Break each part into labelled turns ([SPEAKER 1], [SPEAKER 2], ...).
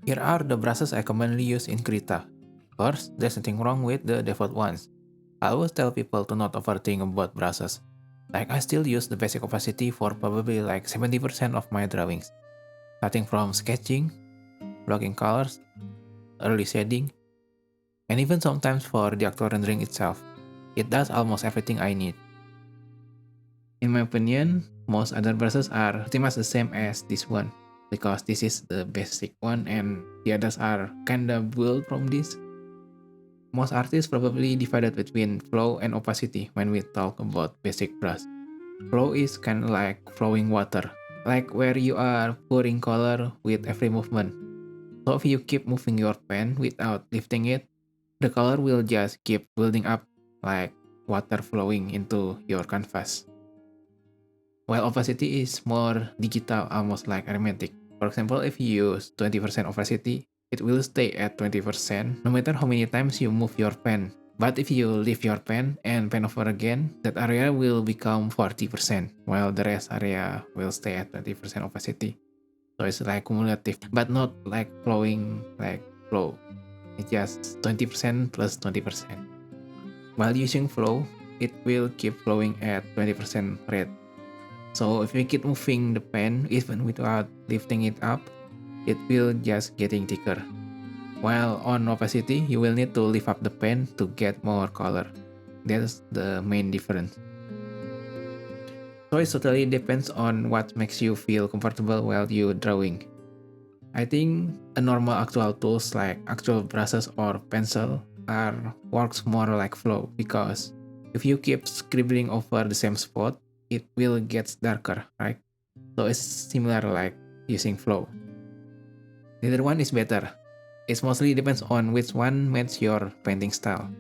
[SPEAKER 1] Here are the brushes I commonly use in Krita. First, there's nothing wrong with the default ones. I always tell people to not overthink about brushes. Like I still use the basic opacity for probably like 70% of my drawings. Starting from sketching, blocking colors, early shading, and even sometimes for the actual rendering itself. It does almost everything I need. In my opinion, most other brushes are pretty much the same as this one, because this is the basic one and the others are kinda built from this. Most artists probably divided between flow and opacity when we talk about basic brush. Flow is kinda like flowing water, like where you are pouring color with every movement. So if you keep moving your pen without lifting it, the color will just keep building up like water flowing into your canvas. While opacity is more digital, almost like arithmetic. For example, if you use 20% opacity, it will stay at 20% no matter how many times you move your pen. But if you lift your pen and pen over again, that area will become 40%, while the rest area will stay at 20% opacity. So it's like cumulative, but not like flowing like flow. It's just 20% plus 20%. While using flow, it will keep flowing at 20% rate. So if we keep moving the pen even without lifting it up, it will just getting thicker. While on opacity, you will need to lift up the pen to get more color. That's the main difference. So it totally depends on what makes you feel comfortable while you drawing. I think a normal actual tools like actual brushes or pencil are works more like flow, because if you keep scribbling over the same spot, it will get darker, right? So it's similar like using flow. Neither one is better. It mostly depends on which one matches your painting style.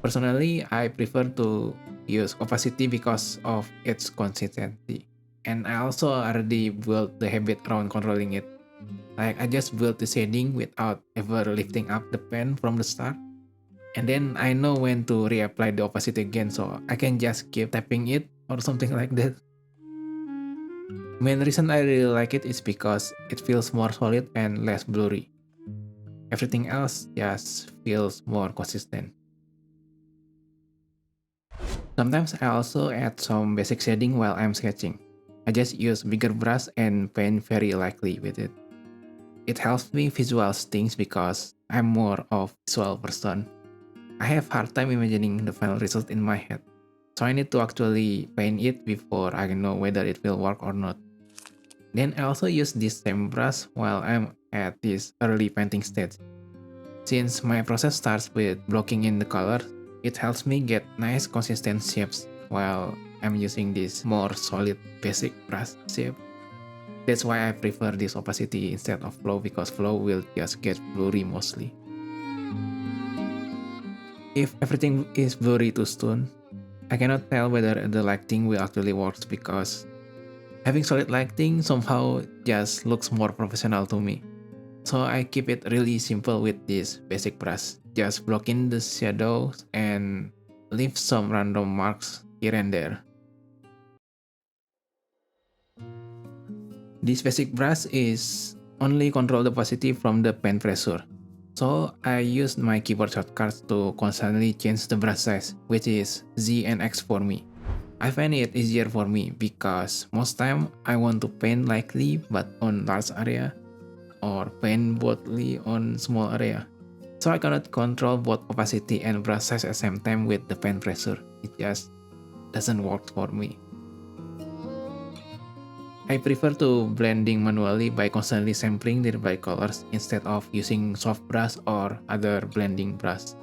[SPEAKER 1] Personally, I prefer to use opacity because of its consistency. And I also already built the habit around controlling it. Like I just built the shading without ever lifting up the pen from the start. And then I know when to reapply the opacity again, so I can just keep tapping it or something like that. Main reason I really like it is because it feels more solid and less blurry. Everything else just feels more consistent. Sometimes I also add some basic shading while I'm sketching. I just use bigger brush and paint very lightly with it. It helps me visualize things because I'm more of visual person. I have hard time imagining the final result in my head. So I need to actually paint it before I know whether it will work or not. Then I also use this same brush while I'm at this early painting stage. Since my process starts with blocking in the color, it helps me get nice consistent shapes while I'm using this more solid basic brush shape. That's why I prefer this opacity instead of flow, because flow will just get blurry mostly. If everything is blurry too soon, I cannot tell whether the lighting will actually work, because having solid lighting somehow just looks more professional to me. So I keep it really simple with this basic brush, just block in the shadows and leave some random marks here and there. This basic brush is only control the opacity from the pen pressure. So I use my keyboard shortcuts to constantly change the brush size, which is Z and X for me. I find it easier for me because most time I want to paint lightly but on large area, or paint boldly on small area. So I cannot control both opacity and brush size at the same time with the pen pressure. It just doesn't work for me. I prefer to blending manually by constantly sampling nearby colors instead of using soft brush or other blending brush.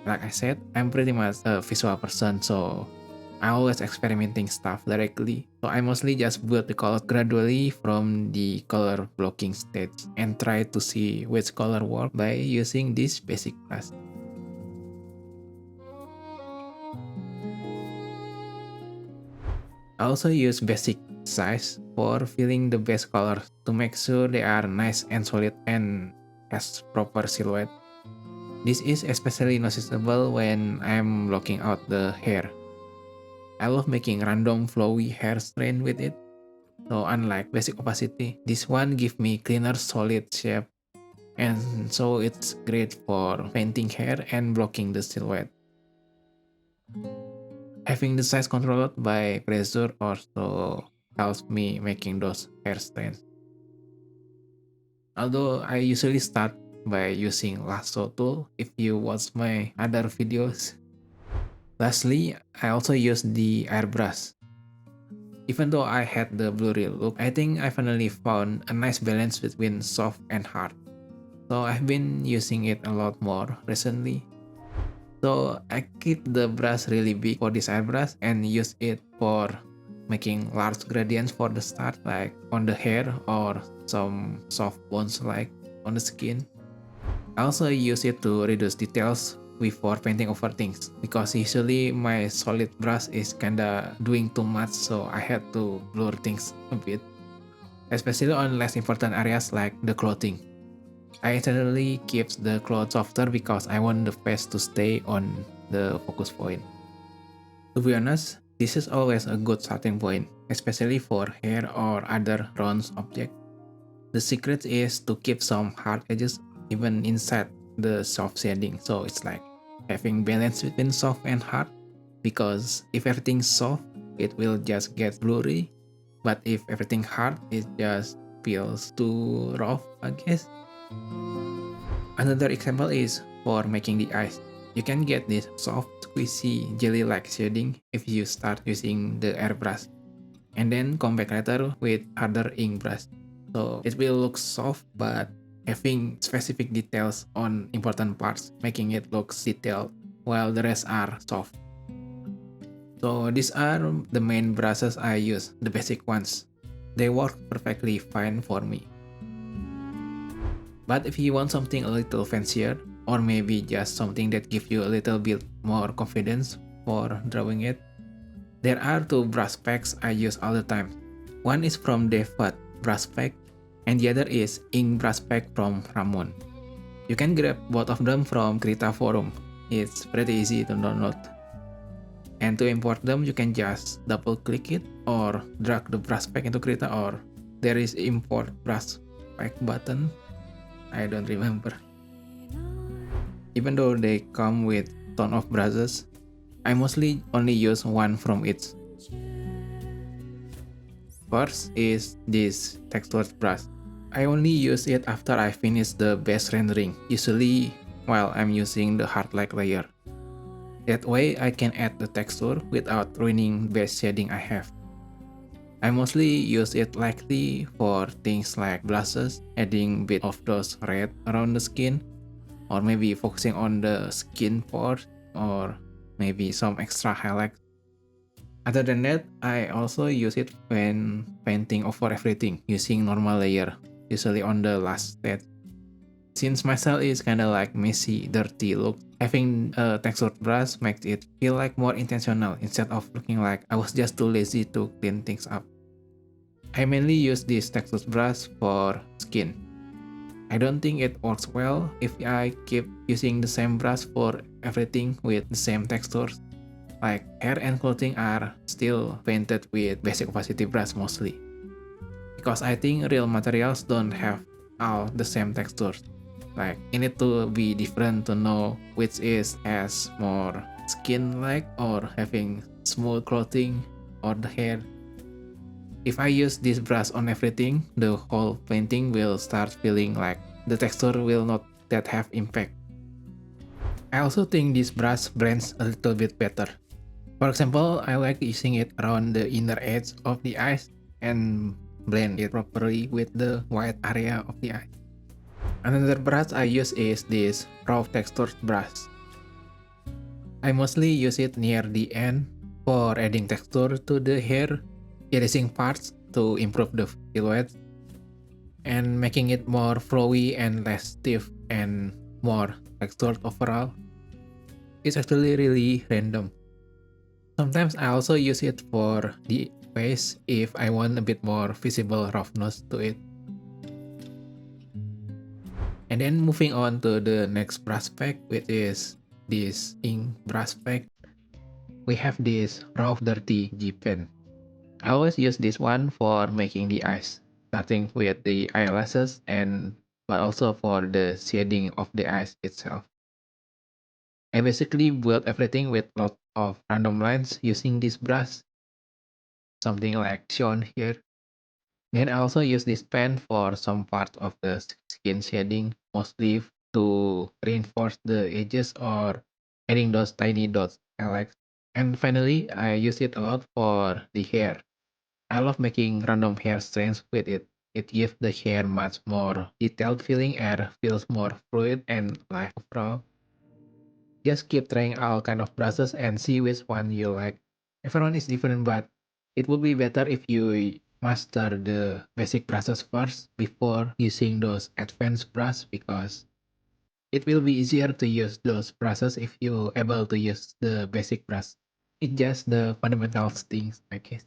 [SPEAKER 1] Like I said, I'm pretty much a visual person, so I always experimenting stuff directly. So I mostly just build the color gradually from the color blocking stage and try to see which color work by using this basic brush. I also use basic size for filling the base colors to make sure they are nice and solid and has proper silhouette. This is especially noticeable when I'm blocking out the hair. I love making random flowy hair strain with it. So unlike basic opacity, this one give me cleaner solid shape, and so it's great for painting hair and blocking the silhouette. Having the size controlled by pressure also helps me making those hair strands. Although I usually start by using lasso tool if you watch my other videos. Lastly, I also use the airbrush. Even though I had the blurry look, I think I finally found a nice balance between soft and hard. So I've been using it a lot more recently. So I keep the brush really big for this airbrush and use it for making large gradients for the start, like on the hair or some soft bones like on the skin. I also use it to reduce details before painting over things, because usually my solid brush is kinda doing too much, so I had to blur things a bit, especially on less important areas like the clothing. I intentionally keep the cloth softer because I want the face to stay on the focus point. To be honest, this is always a good starting point, especially for hair or other round objects. The secret is to keep some hard edges even inside the soft shading, so it's like having balance between soft and hard, because if everything's soft, it will just get blurry, but if everything hard, it just feels too rough, I guess. Another example is for making the eyes. You can get this soft, squishy, jelly-like shading if you start using the airbrush, and then come back later with harder ink brush. So it will look soft, but having specific details on important parts, making it look detailed, while the rest are soft. So these are the main brushes I use, the basic ones. They work perfectly fine for me. But if you want something a little fancier, or maybe just something that gives you a little bit more confidence for drawing it, there are two brush packs I use all the time. One is from Deevad Brush pack, and the other is Ink Brush pack from RamonM. You can grab both of them from Krita forum. It's pretty easy to download. And to import them, you can just double click it or drag the brush pack into Krita, or there is import brush pack button. I don't remember. Even though they come with ton of brushes, I mostly only use one from each. First is this textured brush. I only use it after I finish the base rendering, usually while I'm using the hard light layer. That way I can add the texture without ruining base shading I have. I mostly use it lightly for things like blushes, adding a bit of those red around the skin, or maybe focusing on the skin part, or maybe some extra highlights. Other than that, I also use it when painting over everything using normal layer, usually on the last stage. Since my style is kinda like messy, dirty look, having a textured brush makes it feel like more intentional instead of looking like I was just too lazy to clean things up. I mainly use this textured brush for skin. I don't think it works well if I keep using the same brush for everything with the same textures. Like hair and clothing are still painted with basic opacity brush mostly, because I think real materials don't have all the same textures. Like you need to be different to know which is has more skin-like or having smooth clothing or the hair. If I use this brush on everything, the whole painting will start feeling like the texture will not that have impact. I also think this brush blends a little bit better. For example, I like using it around the inner edge of the eyes and blend it properly with the white area of the eye. Another brush I use is this raw textured brush. I mostly use it near the end for adding texture to the hair, erasing parts to improve the silhouette, and making it more flowy and less stiff and more textured overall. It's actually really random. Sometimes I also use it for the face if I want a bit more visible roughness to it. And then moving on to the next brush pack, which is this ink brush pack. We have this raw dirty Gpen. I always use this one for making the eyes, starting with the eyelashes and but also for the shading of the eyes itself. I basically build everything with lots of random lines using this brush, something like shown here. Then I also use this pen for some part of the skin shading, mostly to reinforce the edges or adding those tiny dots I like. And finally, I use it a lot for the hair. I love making random hair strands with it. It gives the hair much more detailed feeling and feels more fluid and live overall. Just keep trying all kind of brushes and see which one you like. Everyone is different, but it would be better if you master the basic brushes first before using those advanced brush because it will be easier to use those brushes if you able to use the basic brush. It's just the fundamentals things, I guess.